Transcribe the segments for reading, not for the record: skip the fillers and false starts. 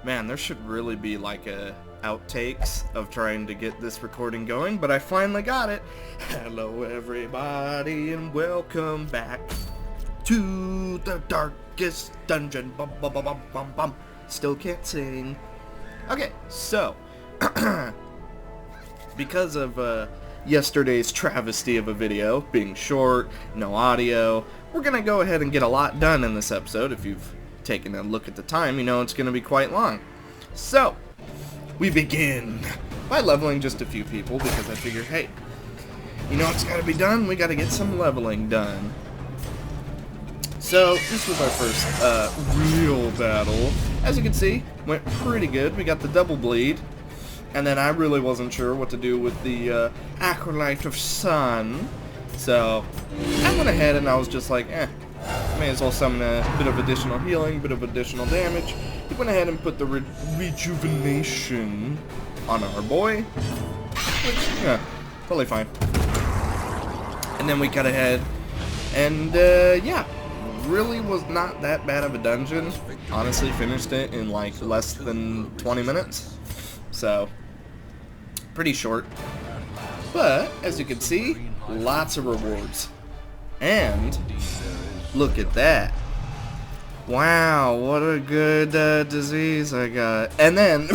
Man, there should really be like a outtakes of trying to get this recording going, but I finally got it. Hello everybody and welcome back to the darkest dungeon. Bum, bum, bum, bum, bum, bum. Still can't sing. Okay, so because of yesterday's travesty of a video being short, no audio, we're gonna go ahead and get a lot done in this episode. If you've taken a look at the time, you know it's gonna be quite long. So we begin by leveling just a few people because I figure, hey, you know what's gotta be done? We gotta get some leveling done. So this was our first real battle. As you can see, went pretty good. We got the double bleed, and then I really wasn't sure what to do with the Acolyte of Sun. So I went ahead and I was just like, may as well summon a bit of additional healing, bit of additional damage. He went ahead and put the rejuvenation on our boy, which, yeah, totally fine. And then we cut ahead, and yeah, really was not that bad of a dungeon. Honestly, finished it in like less than 20 minutes, so pretty short. But as you can see, lots of rewards, and look at that. Wow, what a good disease I got. And then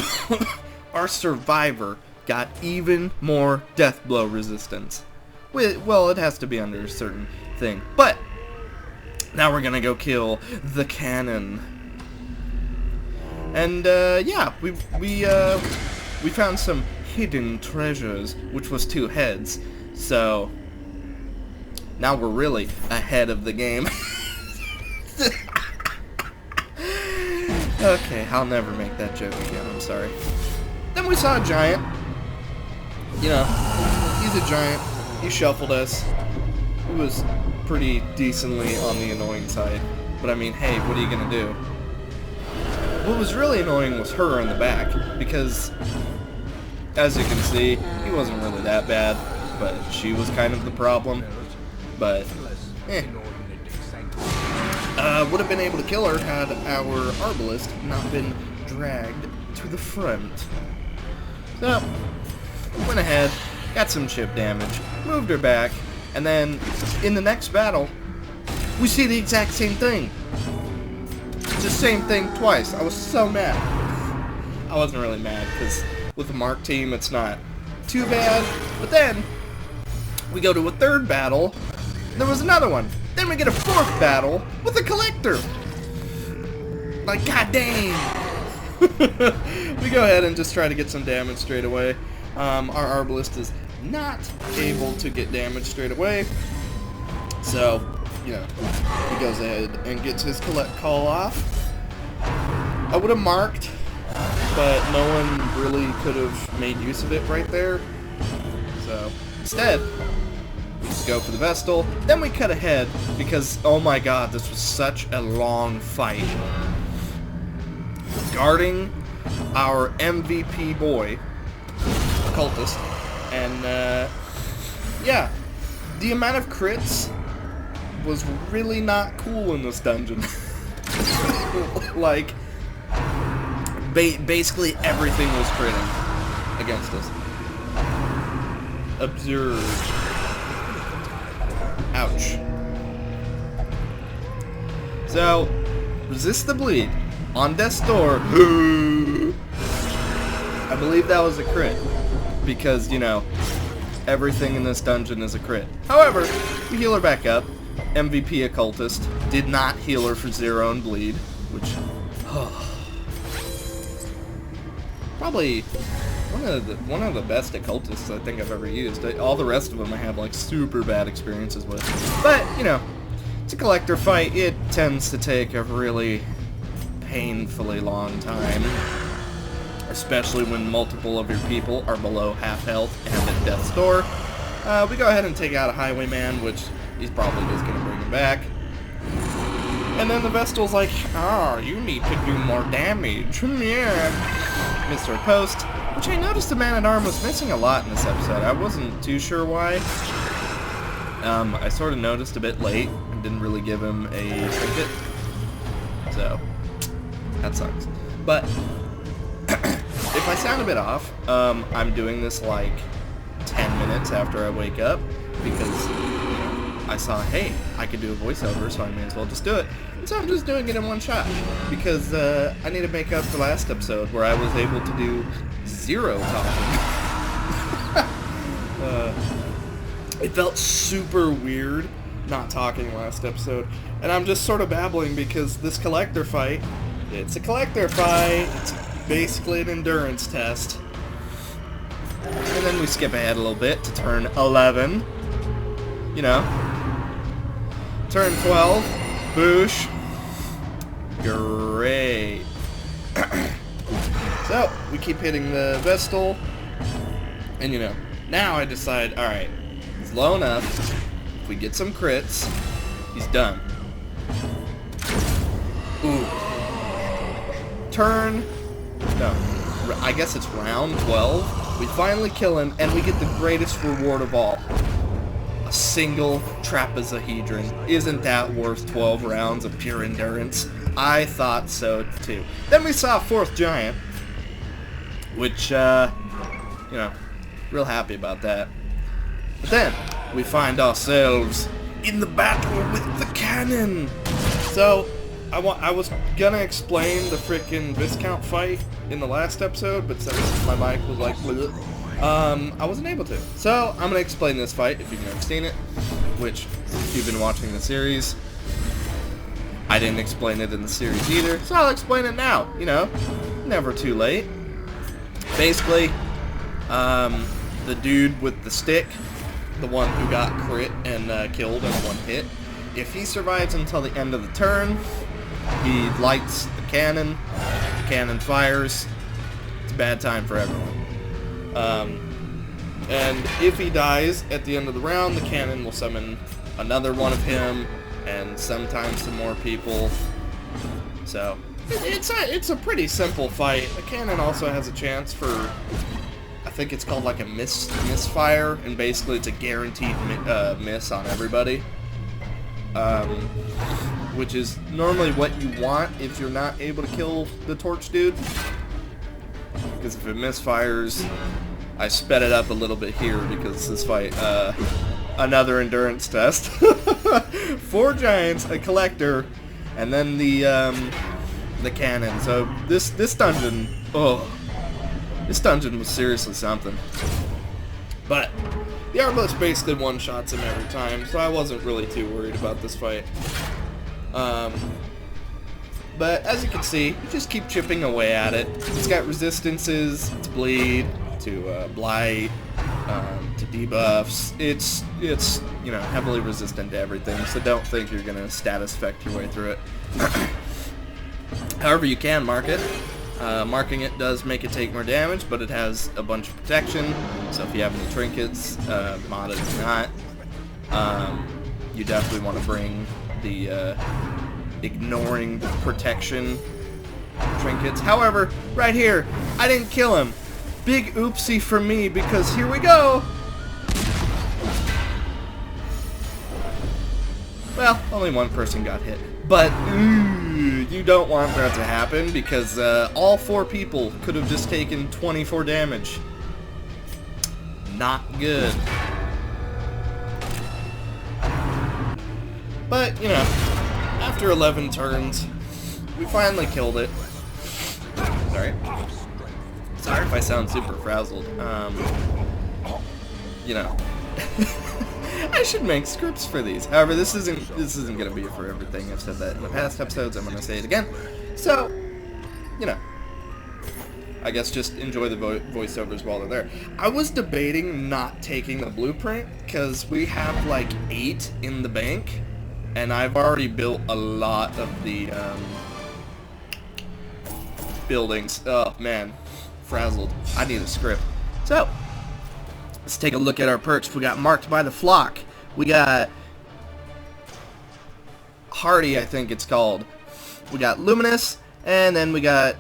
our survivor got even more death blow resistance. Well, it has to be under a certain thing. But now we're gonna go kill the cannon. And yeah, we found some hidden treasures, which was 2 heads. So now we're really ahead of the game. Okay, I'll never make that joke again, I'm sorry. Then we saw a giant. You know, he's a giant. He shuffled us. He was pretty decently on the annoying side. But I mean, hey, what are you gonna do? What was really annoying was her in the back, because as you can see, he wasn't really that bad, but she was kind of the problem. But, would have been able to kill her had our Arbalist not been dragged to the front. So, went ahead, got some chip damage, moved her back, and then in the next battle, we see the exact same thing. The same thing twice. I was so mad. I wasn't really mad, because with the Mark team, it's not too bad. But then, we go to a third battle, and there was another one. Then we get a 4th battle with a collector. Like, god dang. We go ahead and just try to get some damage straight away. Our Arbalist is not able to get damage straight away. So, you know, he goes ahead and gets his collect call off. I would have marked, but no one really could have made use of it right there. So, instead, we just go for the Vestal. Then we cut ahead because, oh my god, this was such a long fight. Guarding our MVP boy, Cultist. And, yeah, the amount of crits was really not cool in this dungeon. Like, basically everything was critting against us. Observe. Ouch. So, resist the bleed on death's door. I believe that was a crit because, you know, everything in this dungeon is a crit. However, we heal her back up. MVP Occultist did not heal her for 0 and bleed, which probably one of the best occultists I think I've ever used. All the rest of them I have like super bad experiences with. But, you know, it's a collector fight. It tends to take a really painfully long time, especially when multiple of your people are below half health and at death's door. We go ahead and take out a Highwayman, which he's probably just going to bring him back. And then the Vestal's like, you need to do more damage. Yeah. Mr. Post, which I noticed the Man-at-Arm was missing a lot in this episode. I wasn't too sure why. I sort of noticed a bit late and didn't really give him a trinket. So, that sucks. But if I sound a bit off, I'm doing this like 10 minutes after I wake up because I saw, hey, I could do a voiceover, so I may as well just do it. And so I'm just doing it in one shot because I need to make up for last episode where I was able to do 0 talking. It felt super weird not talking last episode, and I'm just sort of babbling because this collector fight, it's a collector fight. It's basically an endurance test. And then we skip ahead a little bit to turn 11. You know. Turn 12. Boosh. Great. So, we keep hitting the Vestal. And you know, now I decide, alright, he's low enough. If we get some crits, he's done. Ooh. Turn... No. I guess it's round 12. We finally kill him, and we get the greatest reward of all. A single trapezohedron. Isn't that worth 12 rounds of pure endurance? I thought so, too. Then we saw a 4th giant, which, you know, real happy about that. But then, we find ourselves in the battle with the cannon. So, I was gonna explain the frickin' Viscount fight in the last episode, but since my mic was like, bleh, I wasn't able to. So, I'm gonna explain this fight if you've never seen it, which, if you've been watching the series, I didn't explain it in the series either, so I'll explain it now, you know, never too late. Basically, the dude with the stick, the one who got crit and killed in one hit, if he survives until the end of the turn, he lights the cannon fires, it's a bad time for everyone. And if he dies at the end of the round, the cannon will summon another one of him, and sometimes some more people. So, it's a pretty simple fight. The cannon also has a chance for, I think it's called like a misfire, and basically it's a guaranteed miss on everybody. Which is normally what you want if you're not able to kill the torch dude. Because if it misfires, I sped it up a little bit here because this fight, another endurance test. 4 giants, a collector, and then the cannon. So this dungeon, this dungeon was seriously something. But the arbalist basically one-shots him every time, so I wasn't really too worried about this fight. But as you can see, you just keep chipping away at it. It's got resistances to bleed, to blight, to debuffs. It's you know, heavily resistant to everything, so don't think you're gonna status effect your way through it. However, you can mark it. Marking it does make it take more damage, but it has a bunch of protection, so if you have any trinkets, Mata does not. You definitely want to bring the ignoring protection trinkets. However, right here, I didn't kill him. Big oopsie for me, because here we go! Well, only one person got hit. But, you don't want that to happen, because all 4 people could have just taken 24 damage. Not good. But, you know, after 11 turns, we finally killed it. Sorry if I sound super frazzled. You know. I should make scripts for these. However, this isn't gonna be for everything. I've said that in the past episodes. I'm gonna say it again. So, you know, I guess just enjoy the voiceovers while they're there. I was debating not taking the blueprint because we have like 8 in the bank, and I've already built a lot of the buildings. Oh man, frazzled. I need a script. So, let's take a look at our perks. We got Marked by the Flock. We got Hardy, I think it's called. We got Luminous, and then we got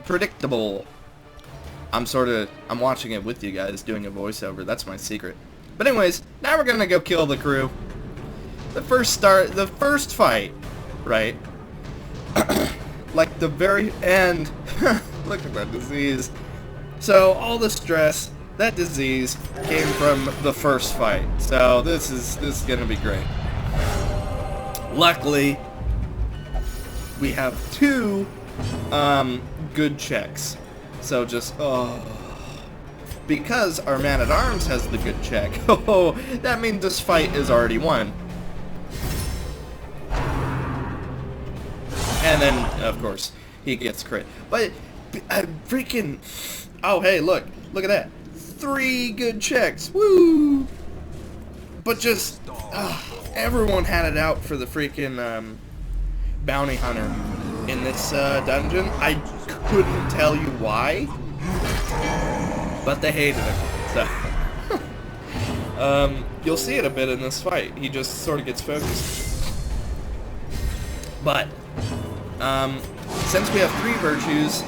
Predictable. I'm watching it with you guys, doing a voiceover. That's my secret. But anyways, now we're gonna go kill the crew. The first fight, right? Like the very end, Look at that disease. So all the stress, that disease, came from the first fight. So this is gonna be great. Luckily, we have two good checks. So just because our man-at-arms has the good check, that means this fight is already won. And then, of course, he gets crit. But, freaking... Oh, hey, look at that. 3 good checks. Woo! But just... everyone had it out for the freaking bounty hunter in this dungeon. I couldn't tell you why, but they hated him. So, you'll see it a bit in this fight. He just sort of gets focused. But, since we have 3 virtues,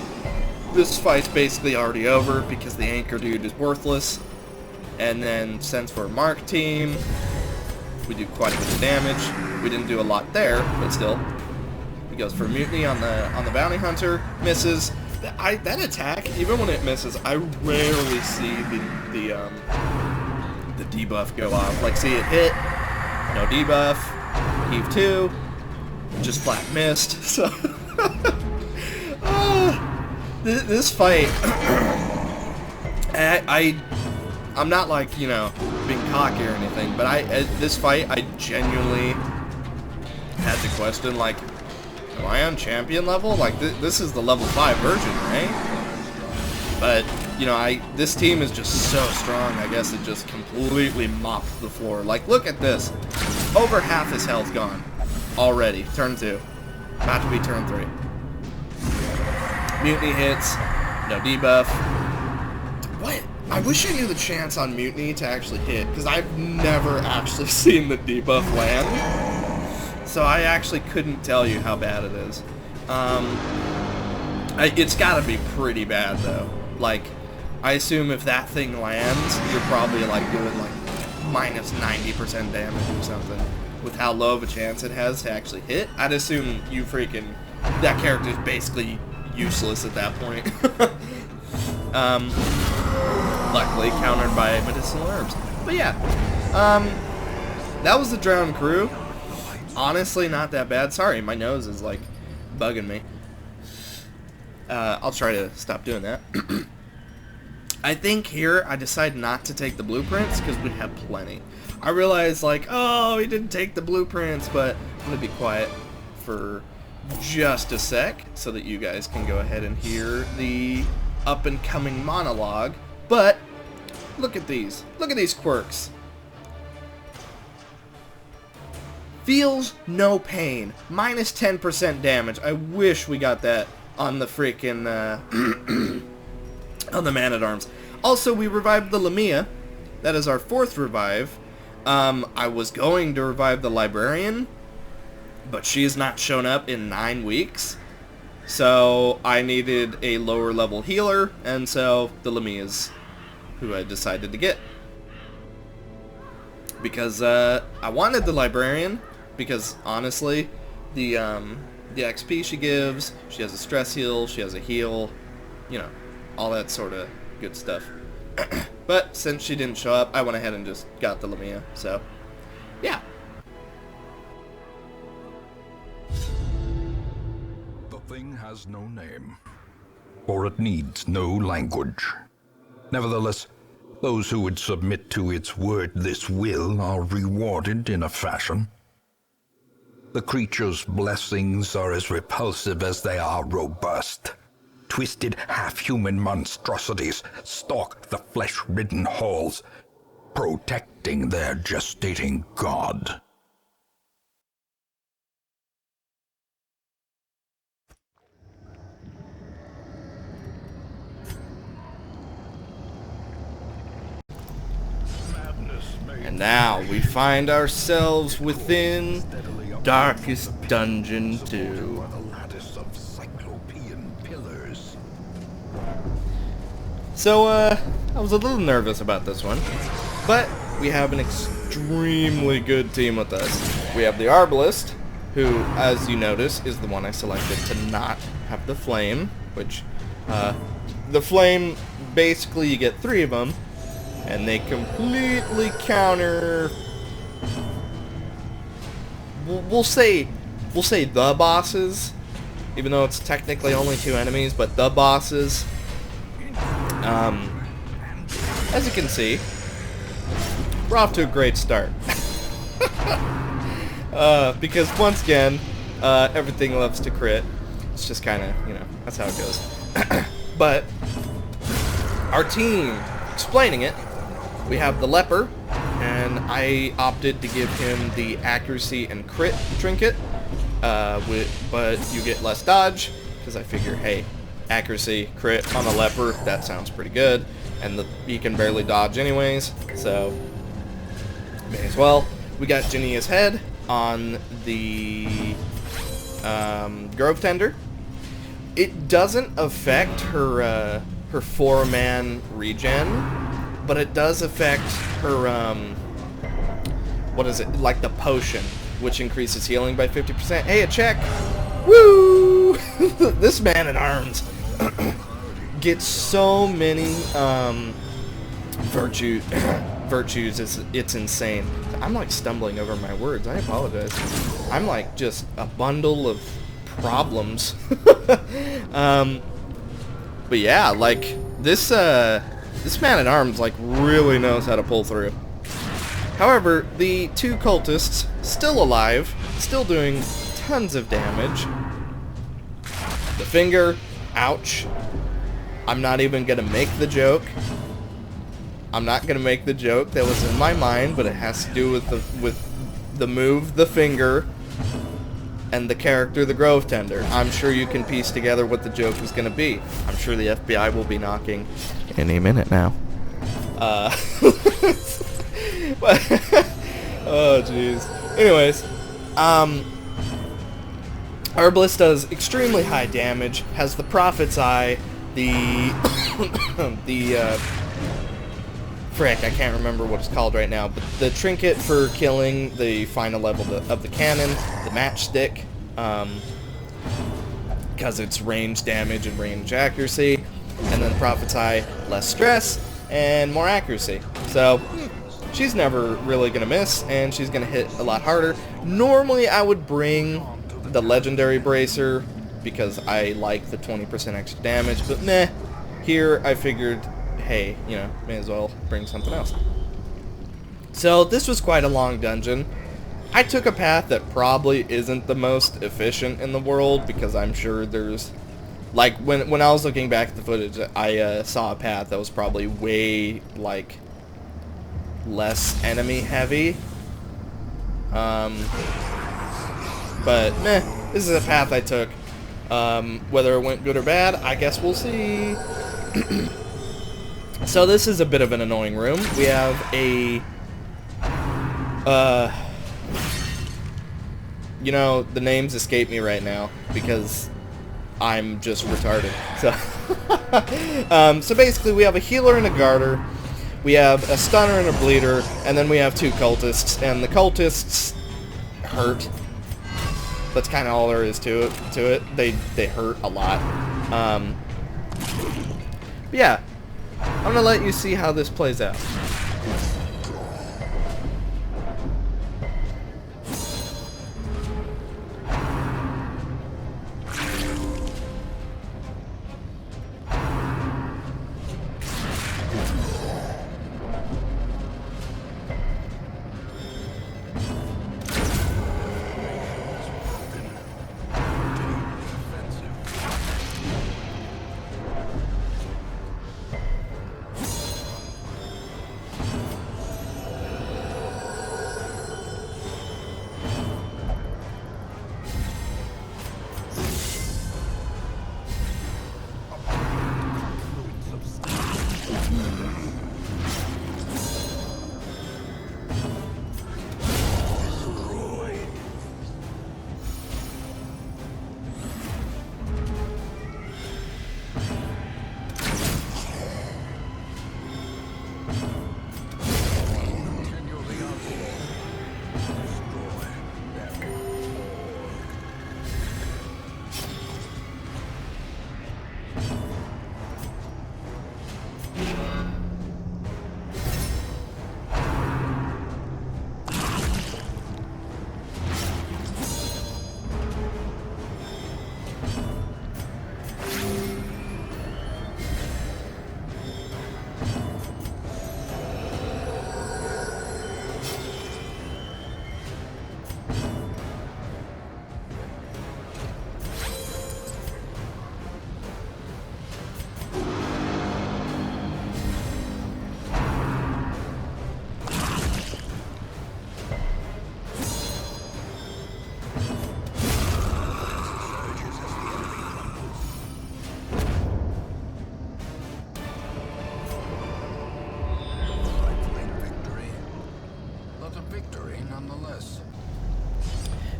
this fight's basically already over because the anchor dude is worthless. And then, since we're a mark team, we do quite a bit of damage. We didn't do a lot there, but still. He goes for mutiny on the bounty hunter, misses. That attack, even when it misses, I rarely see the debuff go off. Like, see it hit, no debuff, heave 2, just flat missed. So this fight, I'm not like, you know, being cocky or anything, but this fight, I genuinely had to question, like, am I on champion level? Like, this is the level 5 version, right? But, you know, this team is just so strong, I guess it just completely mopped the floor. Like, look at this. Over half his health gone. Already. Turn 2. About to be turn 3. Mutiny hits. No debuff. What? I wish I knew the chance on Mutiny to actually hit, because I've never actually seen the debuff land. So I actually couldn't tell you how bad it is. It's gotta be pretty bad, though. Like, I assume if that thing lands, you're probably, like, doing, like, minus 90% damage or something. With how low of a chance it has to actually hit, I'd assume you freaking... that character's basically useless at that point. Luckily, countered by medicinal herbs. But yeah, that was the drowned crew. Honestly, not that bad. Sorry, my nose is, like, bugging me. I'll try to stop doing that. I think here I decided not to take the blueprints because we have plenty. I realized, like, oh, he didn't take the blueprints, but I'm going to be quiet for just a sec so that you guys can go ahead and hear the up-and-coming monologue. But look at these. Look at these quirks. Feels no pain. Minus 10% damage. I wish we got that on the freaking, on the man-at-arms. Also, we revived the Lamia. That is our 4th revive. I was going to revive the Librarian, but she has not shown up in 9 weeks. So, I needed a lower level healer, and so the Lamia's who I decided to get. Because, I wanted the Librarian, because, honestly, the XP she gives, she has a stress heal, she has a heal, you know, all that sort of good stuff. But, since she didn't show up, I went ahead and just got the Lamia, so, yeah. The thing has no name, or it needs no language. Nevertheless, those who would submit to its word, this will, are rewarded in a fashion. The creature's blessings are as repulsive as they are robust. Twisted, half-human monstrosities stalk the flesh-ridden halls, protecting their gestating god. And now we find ourselves within Darkest Dungeon 2. So, I was a little nervous about this one, but we have an extremely good team with us. We have the Arbalist, who, as you notice, is the one I selected to not have the flame, which The flame, basically you get 3 of them, and they completely counter... We'll say the bosses, even though it's technically only 2 enemies, but the bosses. As you can see, we're off to a great start. Because once again, everything loves to crit. It's just kind of, you know, that's how it goes. But our team, explaining it, we have the leper, and I opted to give him the accuracy and crit trinket, but you get less dodge, because I figure, hey, accuracy, crit on a leper, that sounds pretty good, and he can barely dodge anyways, so may as well. We got Jania's head on the Grove Tender. It doesn't affect her 4-man regen, but it does affect her, what is it, like the potion, which increases healing by 50%. Hey, a check! Woo! This man-at-arms gets so many, virtues, it's insane. I'm like stumbling over my words, I apologize. I'm like just a bundle of problems. But yeah, like, this man-at-arms, like, really knows how to pull through. However, the 2 cultists, still alive, still doing tons of damage. The finger, ouch. I'm not even gonna make the joke. I'm not gonna make the joke that was in my mind, but it has to do with the move, the finger, and the character, the Grove Tender. I'm sure you can piece together what the joke was gonna be. I'm sure the FBI will be knocking any minute now. But oh jeez. Anyways, Herbalist does extremely high damage, has the Prophet's Eye, the frick, I can't remember what it's called right now, but the trinket for killing the final level of the cannon, the matchstick, because it's range damage and range accuracy, and then Prophet's Eye, less stress and more accuracy. So she's never really gonna miss, and she's gonna hit a lot harder. Normally I would bring the Legendary Bracer because I like the 20% extra damage, but meh, here I figured, hey, you know, may as well bring something else. So this was quite a long dungeon. I took a path that probably isn't the most efficient in the world, because I'm sure there's, like, when I was looking back at the footage, I saw a path that was probably way, like, less enemy heavy. But meh, this is a path I took. Whether it went good or bad, I guess we'll see. So this is a bit of an annoying room. We have a, you know, the names escape me right now because I'm just retarded. So, so basically we have a healer and a guarder. We have a stunner and a bleeder, and then we have 2 cultists, and the cultists hurt. That's kind of all there is to it. They hurt a lot. But yeah, I'm gonna let you see how this plays out.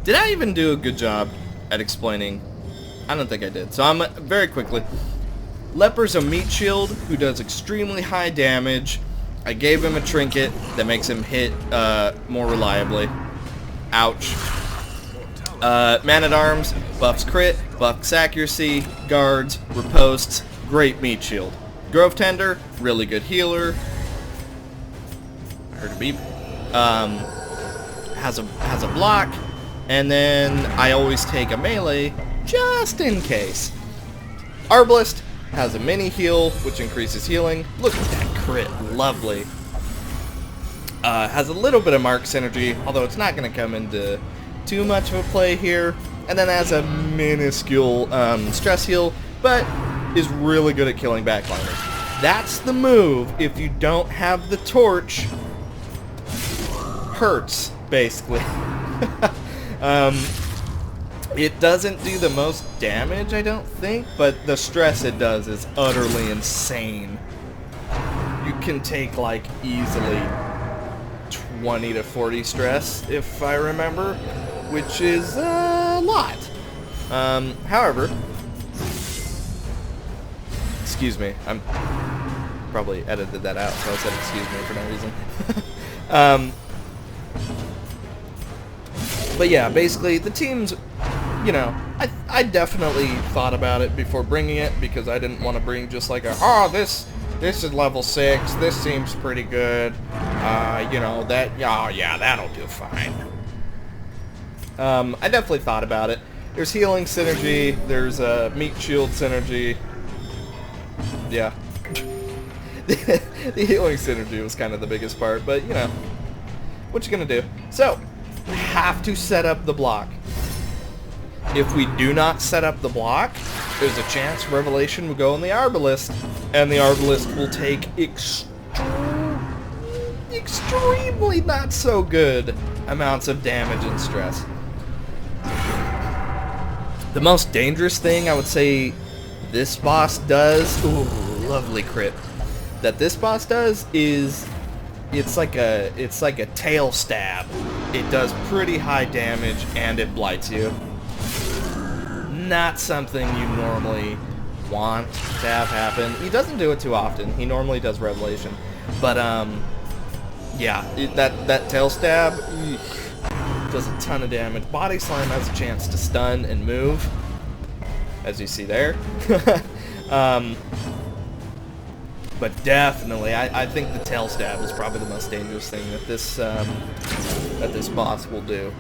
Did I even do a good job at explaining? I don't think I did. So I'm very quickly. Leper's a meat shield who does extremely high damage. I gave him a trinket that makes him hit more reliably. Ouch. Man-at-Arms buffs crit, buffs accuracy, guards, riposts, great meat shield. Grove Tender, really good healer. I heard a beep. Has a block, and then I always take a melee just in case. Arbalest has a mini heal, which increases healing. Look at that crit, lovely. Has a little bit of mark synergy, although it's not going to come into too much of a play here. And then has a minuscule stress heal, but is really good at killing backliners. That's the move if you don't have the torch. Hurts, basically. It doesn't do the most damage, I don't think, but the stress it does is utterly insane. You can take, like, easily 20 to 40 stress, if I remember, which is a lot. However, excuse me, I'm probably edited that out, so I said excuse me for no reason. But yeah, basically, the teams, you know, I definitely thought about it before bringing it, because I didn't want to bring just like this is level 6, this seems pretty good, you know, yeah, that'll do fine. I definitely thought about it. There's healing synergy, there's meat shield synergy, yeah. The healing synergy was kind of the biggest part, but, you know, what you gonna do? So, have to set up the block. If we do not set up the block, there's a chance Revelation will go on the Arbalest, and the Arbalest will take extremely not so good amounts of damage and stress. The most dangerous thing I would say this boss does, ooh, lovely crit, that this boss does is it's like a tail stab. It does pretty high damage and it blights you. Not something you normally want to have happen. He doesn't do it too often. He normally does Revelation. But yeah, that tail stab does a ton of damage. Body Slime has a chance to stun and move, as you see there. But definitely, I think the tail stab is probably the most dangerous thing that this boss will do.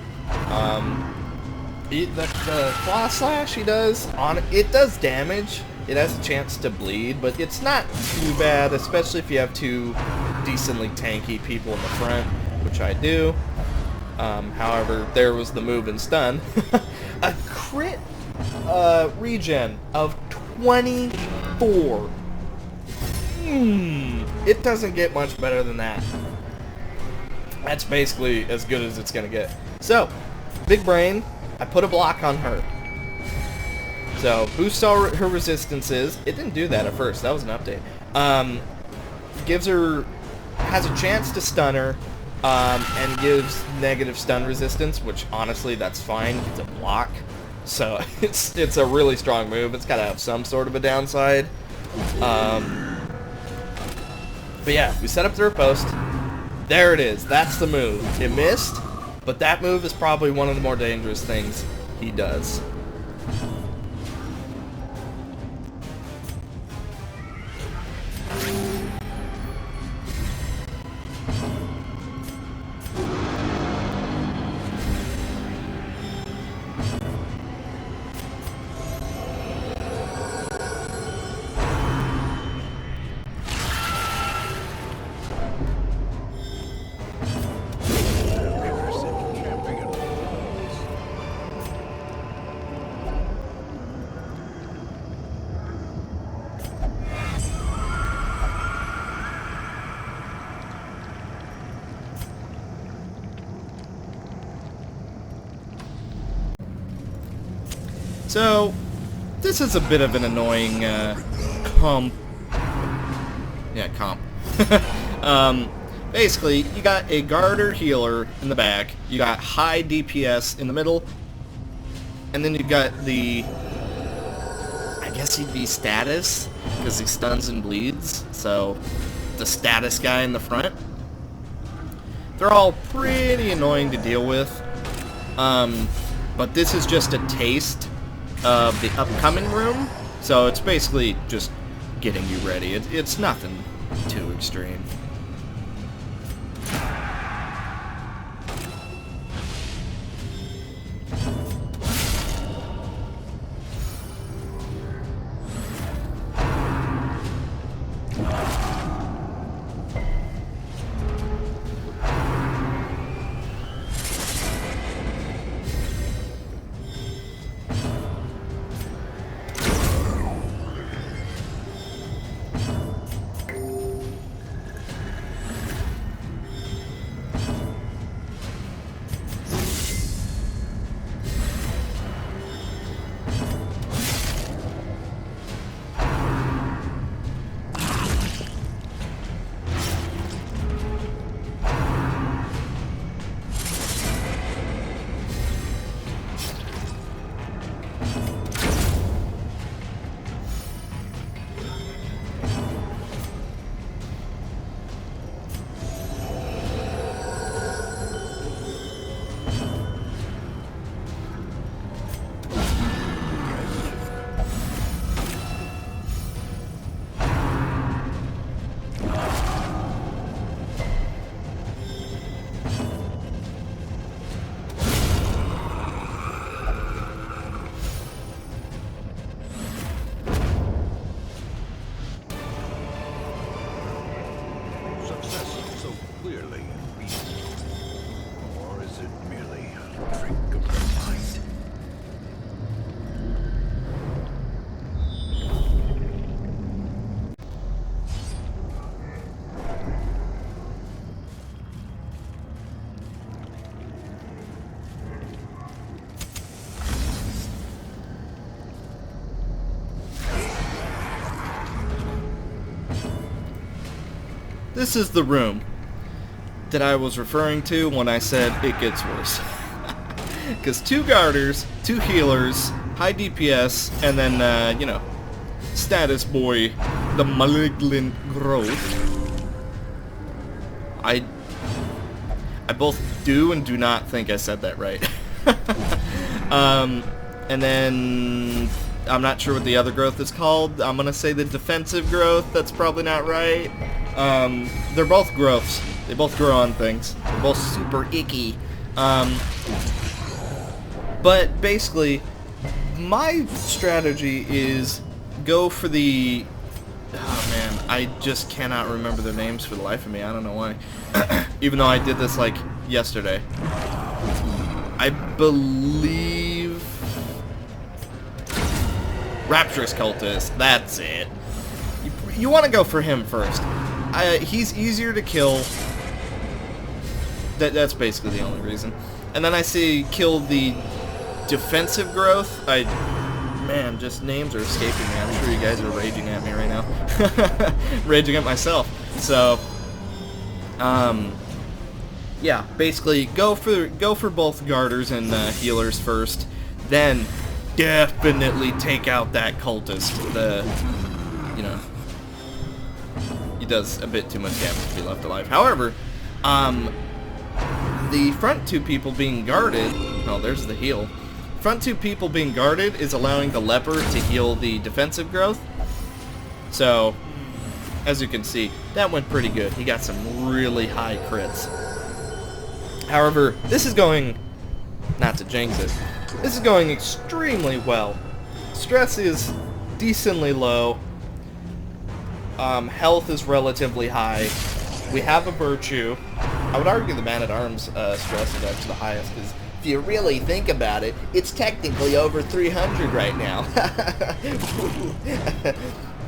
The claw slash he does it does damage. It has a chance to bleed, but it's not too bad, especially if you have two decently tanky people in the front, which I do. However, there was the move and stun. A crit regen of 24. It doesn't get much better than that. That's basically as good as it's gonna get. So, Big Brain, I put a block on her. So, boosts all her resistances. It didn't do that at first. That was an update. Has a chance to stun her, and gives negative stun resistance, which honestly, that's fine. It's a block. So, it's a really strong move. It's gotta have some sort of a downside. But yeah, we set up the riposte. There it is. That's the move. It missed, but that move is probably one of the more dangerous things he does. So, this is a bit of an annoying comp. Basically, you got a guard or healer in the back, you got high DPS in the middle, and then you've got the, I guess he'd be status, because he stuns and bleeds, so the status guy in the front. They're all pretty annoying to deal with, but this is just a taste of the upcoming room, so it's basically just getting you ready. It's nothing too extreme. This is the room that I was referring to when I said it gets worse. Because 2 guarders, 2 healers, high DPS, and then, you know, status boy, the malignant growth. I both do and do not think I said that right. And then I'm not sure what the other growth is called. I'm gonna say the defensive growth. That's probably not right. They're both growths. They both grow on things. They're both super icky. But basically, my strategy is go for the... Oh man, I just cannot remember their names for the life of me. I don't know why. Even though I did this like yesterday. I believe... Rapturous Cultist. That's it. You want to go for him first. He's easier to kill. That's basically the only reason. And then I say kill the defensive growth. Man, just names are escaping me. I'm sure you guys are raging at me right now. Raging at myself. So, yeah, basically go for both guarders and healers first. Then definitely take out that cultist. You know, he does a bit too much damage to be left alive. However, the front 2 people being guarded... Oh, there's the heal. Front 2 people being guarded is allowing the leper to heal the defensive growth. So, as you can see, that went pretty good. He got some really high crits. However, this is going... Not to jinx it. This is going extremely well. Stress is decently low. Health is relatively high. We have a virtue. I would argue the Man-at-Arms stress is actually the highest, because if you really think about it, it's technically over 300 right now.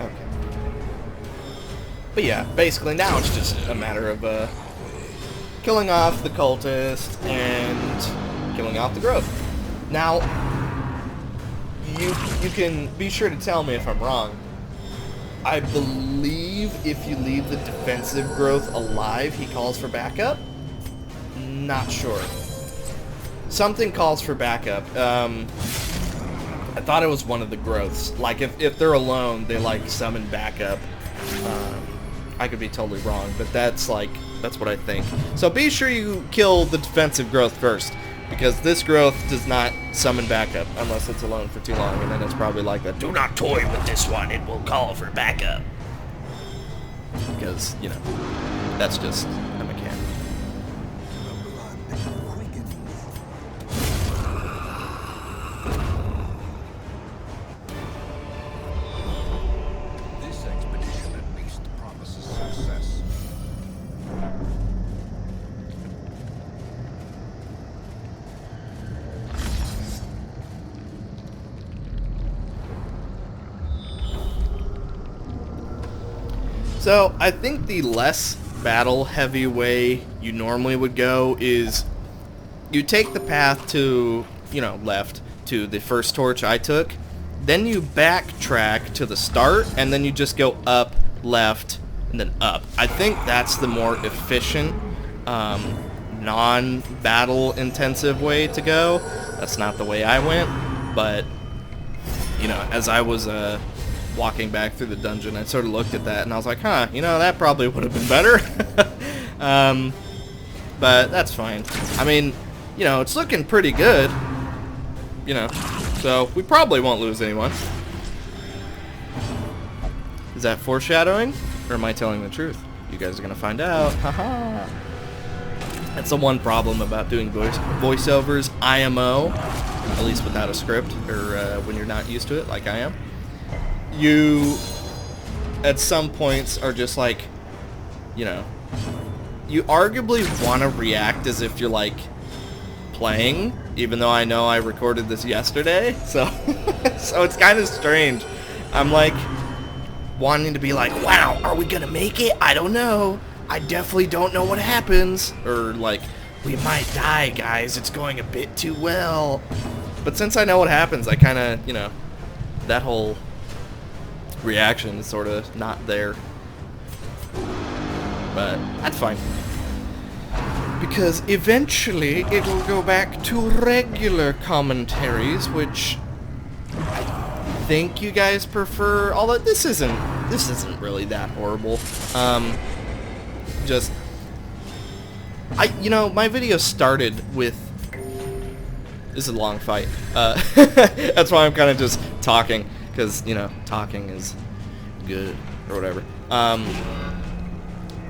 Okay. But yeah, basically now it's just a matter of killing off the cultist and killing off the growth. Now, you can be sure to tell me if I'm wrong. I believe if you leave the defensive growth alive, he calls for backup. Not sure. Something calls for backup. I thought it was one of the growths. Like, if they're alone, they, like, summon backup. I could be totally wrong, but that's what I think. So be sure you kill the defensive growth first, because this growth does not summon backup unless it's alone for too long, and then it's probably like that, do not toy with this one, it will call for backup. Because, you know, that's just a mechanic. This expedition at least promises success. So, I think the less battle-heavy way you normally would go is you take the path to, you know, left to the first torch I took, then you backtrack to the start, and then you just go up, left, and then up. I think that's the more efficient, non-battle intensive way to go. That's not the way I went, but, you know, as I was, walking back through the dungeon, I sort of looked at that and I was like, huh, you know, that probably would have been better. But that's fine. I mean, you know, it's looking pretty good, you know, so we probably won't lose anyone. Is that foreshadowing, or am I telling the truth? You guys are gonna find out. Haha. That's the one problem about doing voiceovers IMO, at least without a script, or when you're not used to it like I am. You, at some points, are just like, you know, you arguably want to react as if you're, like, playing, even though I know I recorded this yesterday, so, so it's kind of strange. I'm, like, wanting to be like, wow, are we gonna make it? I don't know. I definitely don't know what happens. Or, like, we might die, guys. It's going a bit too well. But since I know what happens, I kind of, you know, that whole reaction is sort of not there, but that's fine, because eventually it will go back to regular commentaries, which I think you guys prefer, although this isn't really that horrible. Just, you know, my video started with, this is a long fight, that's why I'm kind of just talking, because, you know, talking is good, or whatever.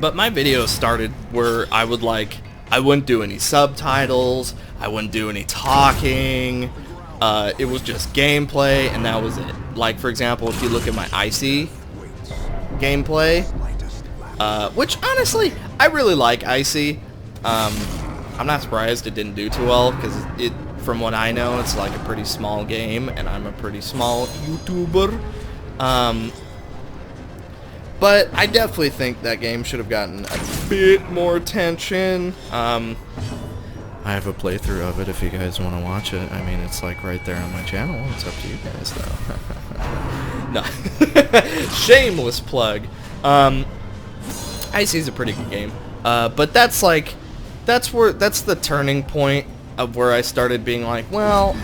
But my video started where I wouldn't do any subtitles, I wouldn't do any talking, it was just gameplay, and that was it. Like, for example, if you look at my Icy gameplay, which, honestly, I really like Icy. I'm not surprised it didn't do too well, because it, from what I know, it's like a pretty small game, and I'm a pretty small YouTuber. But I definitely think that game should have gotten a bit more attention. I have a playthrough of it if you guys want to watch it. I mean, it's like right there on my channel. It's up to you guys, though. No. Shameless plug. Icy's a pretty good game. But that's like, that's the turning point of where I started being like, well,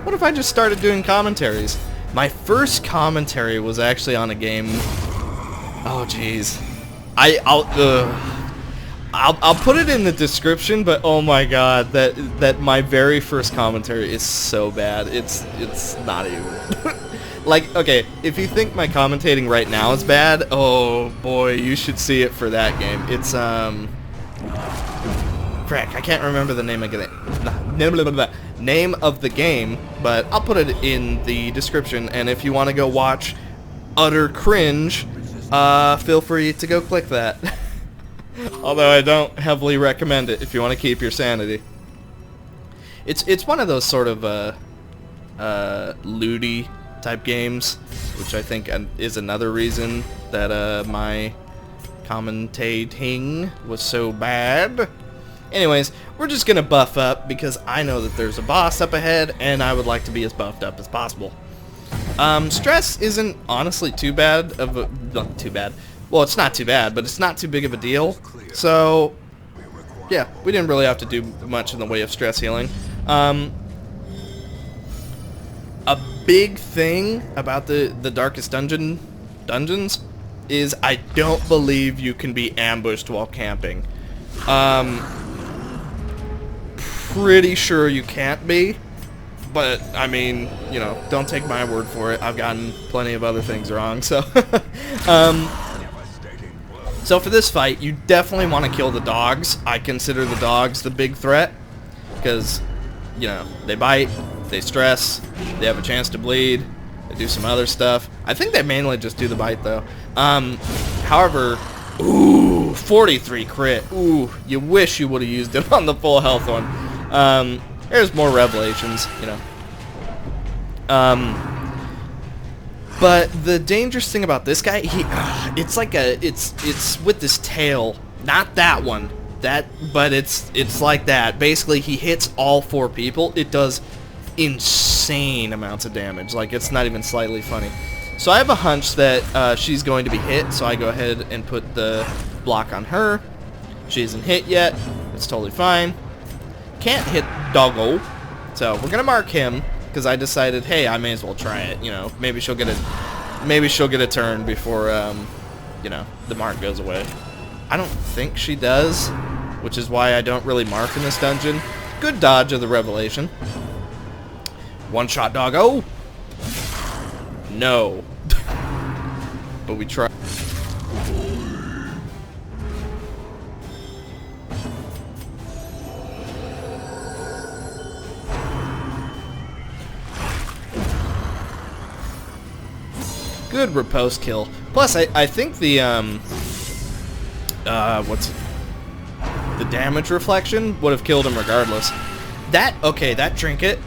what if I just started doing commentaries? My first commentary was actually on a game. Oh jeez, I'll put it in the description, but oh my god, that my very first commentary is so bad. It's not even like, okay, if you think my commentating right now is bad, oh boy, you should see it for that game. It's Crack, I can't remember the name of the game, but I'll put it in the description, and if you want to go watch utter cringe, feel free to go click that. Although I don't heavily recommend it if you want to keep your sanity. It's one of those sort of looty type games, which I think is another reason that my commentating was so bad. Anyways, we're just gonna buff up because I know that there's a boss up ahead and I would like to be as buffed up as possible. Stress isn't honestly too bad of a... Not too bad. Well, it's not too bad, but it's not too big of a deal. So, yeah, we didn't really have to do much in the way of stress healing. A big thing about the darkest dungeons is I don't believe you can be ambushed while camping. Pretty sure you can't be, but I mean, you know, don't take my word for it. I've gotten plenty of other things wrong, so so for this fight, you definitely want to kill the dogs. I consider the dogs the big threat because, you know, they bite, they stress, they have a chance to bleed, they do some other stuff. I think they mainly just do the bite though. However, ooh, 43 crit. Ooh, you wish you would have used it on the full health one. There's more revelations, you know. But the dangerous thing about this guy, it's like it's with this tail, not that one. But it's like that. Basically, he hits all 4 people. It does insane amounts of damage. Like, it's not even slightly funny. So I have a hunch that she's going to be hit, so I go ahead and put the block on her. She isn't hit yet. It's totally fine. Can't hit Doggo, so we're gonna mark him because I decided, hey, I may as well try it. You know, maybe she'll get a turn before you know, the mark goes away. I don't think she does, which is why I don't really mark in this dungeon. Good dodge of the revelation. One shot Doggo. No, but we try. Good riposte kill. Plus, I think the the damage reflection would have killed him regardless. That trinket,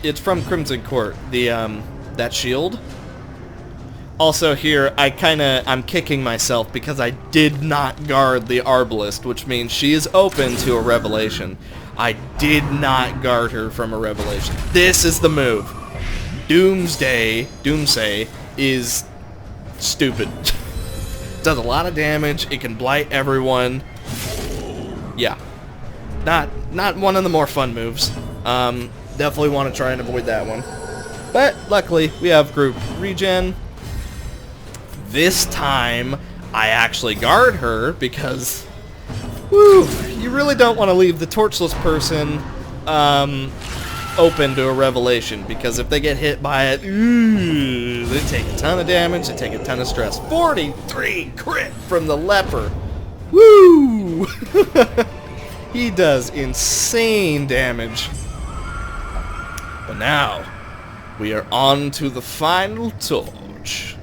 it's from Crimson Court. The that shield. Also here, I'm kicking myself because I did not guard the Arbalist, which means she is open to a revelation. I did not guard her from a revelation. This is the move. Doomsday is stupid. Does a lot of damage. It can blight everyone. Yeah, not one of the more fun moves. Definitely want to try and avoid that one. But luckily we have group regen. This time I actually guard her because, woo, you really don't want to leave the torchless person open to a revelation, because if they get hit by it, ooh, they take a ton of damage, they take a ton of stress. 43 crit from the leper. Woo! He does insane damage. But now, we are on to the final torch.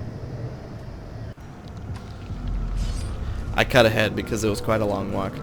I cut ahead because it was quite a long walk.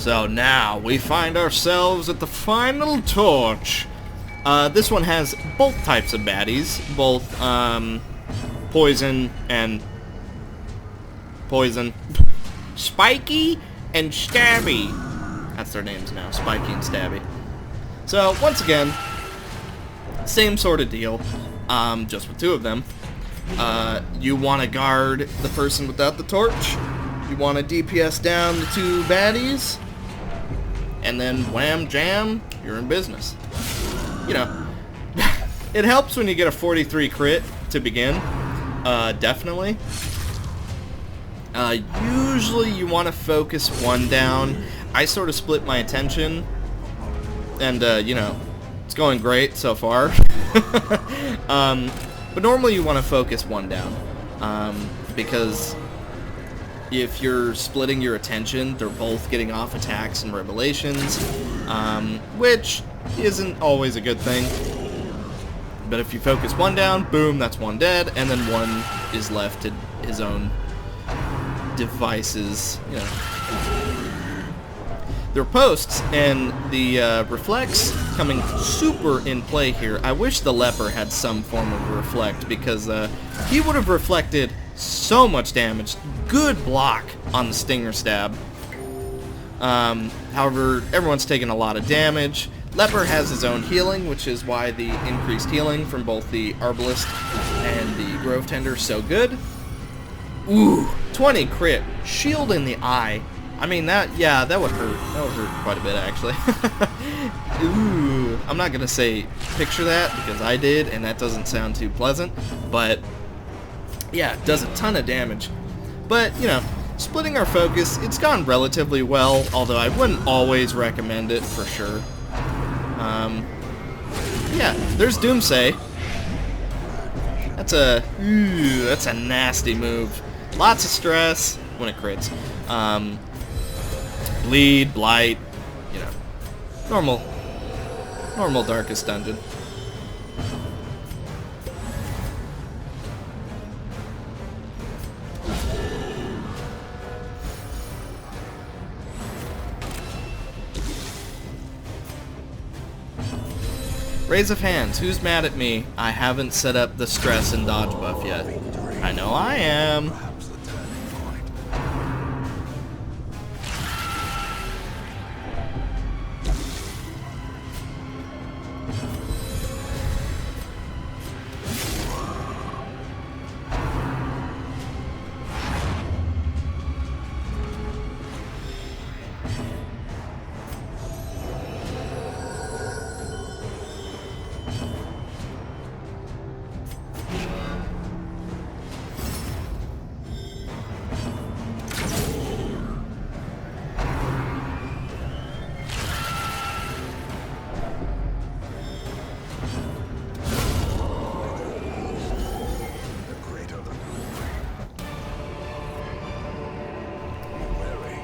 So now we find ourselves at the final torch. This one has both types of baddies, both poison and poison. Spiky and Stabby. That's their names now, Spiky and Stabby. So once again, same sort of deal, just with two of them. You want to guard the person without the torch. You want to DPS down the two baddies. And then wham jam, you're in business. You know, it helps when you get a 43 crit to begin. Definitely. Usually you want to focus one down. I sort of split my attention. And, you know, it's going great so far. But normally you want to focus one down. Because if you're splitting your attention, they're both getting off attacks and revelations, which isn't always a good thing. But if you focus one down, boom, that's one dead, and then one is left to his own devices, you know. There are posts, and the reflects coming super in play here. I wish the leper had some form of reflect, because he would have reflected so much damage. Good block on the stinger stab. However, everyone's taking a lot of damage. Leper has his own healing, which is why the increased healing from both the Arbalist and the Grove Tender is so good. Ooh, 20 crit. Shield in the eye. I mean, that would hurt. That would hurt quite a bit, actually. Ooh, I'm not going to say picture that, because I did, and that doesn't sound too pleasant. But, yeah, it does a ton of damage. But, you know, splitting our focus, it's gone relatively well, although I wouldn't always recommend it for sure. Yeah, there's Doomsay. That's a nasty move. Lots of stress when it crits. Bleed, blight, you know, normal Darkest Dungeon. Raise of hands, who's mad at me? I haven't set up the stress and dodge buff yet. I know I am.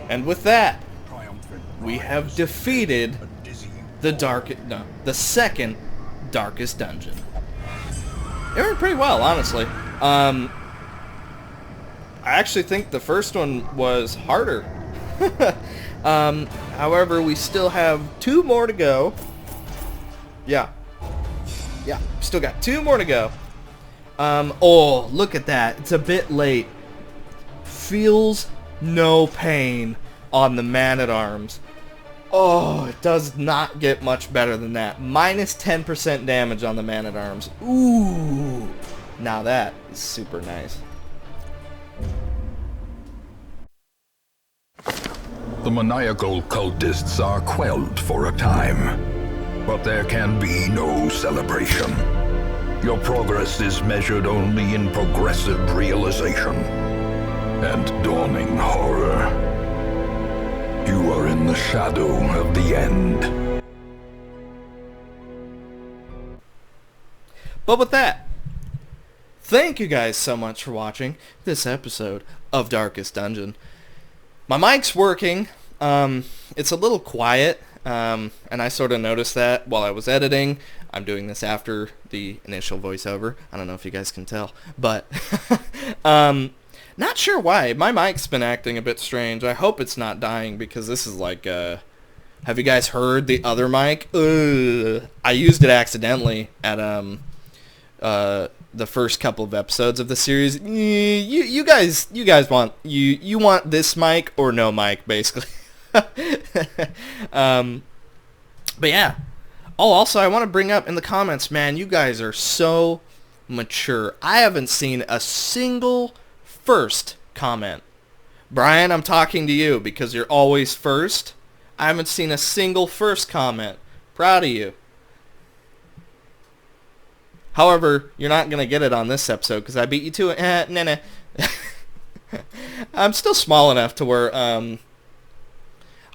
And with that, we have defeated the second Darkest Dungeon. It went pretty well, honestly. I actually think the first one was harder. However, we still have 2 more to go. Yeah, still got 2 more to go. Oh, look at that. It's a bit late. Feels no pain on the Man-at-Arms. Oh, it does not get much better than that. Minus 10% damage on the Man-at-Arms. Ooh. Now that is super nice. The maniacal cultists are quelled for a time, but there can be no celebration. Your progress is measured only in progressive realization and dawning horror. You are in the shadow of the end. But with that, thank you guys so much for watching this episode of Darkest Dungeon. My mic's working. It's a little quiet, and I sort of noticed that while I was editing. I'm doing this after the initial voiceover. I don't know if you guys can tell, but Not sure why. My mic's been acting a bit strange. I hope it's not dying because this is like, have you guys heard the other mic? I used it accidentally at, the first couple of episodes of the series. You guys want, you want this mic or no mic, basically. But yeah. Oh, also, I want to bring up in the comments, man, you guys are so mature. I haven't seen a single first comment. Brian, I'm talking to you because you're always first. I haven't seen a single first comment. Proud of you. However, you're not going to get it on this episode because I beat you to it. Nah. I'm still small enough to where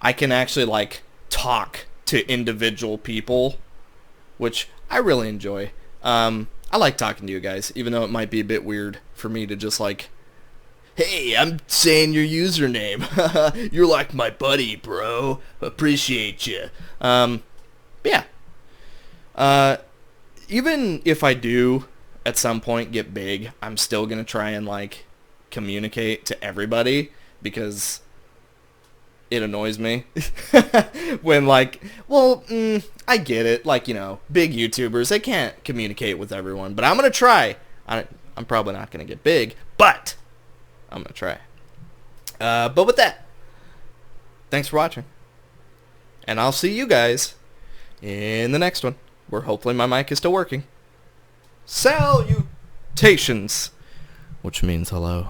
I can actually, like, talk to individual people, which I really enjoy. I like talking to you guys, even though it might be a bit weird for me to just, like, hey, I'm saying your username. You're like my buddy, bro. Appreciate you. Yeah. Even if I do at some point get big, I'm still going to try and, like, communicate to everybody because it annoys me when, like, well, I get it. Like, you know, big YouTubers, they can't communicate with everyone, but I'm going to try. I'm probably not going to get big, but I'm going to try. But with that, thanks for watching. And I'll see you guys in the next one, where hopefully my mic is still working. Salutations! Which means hello.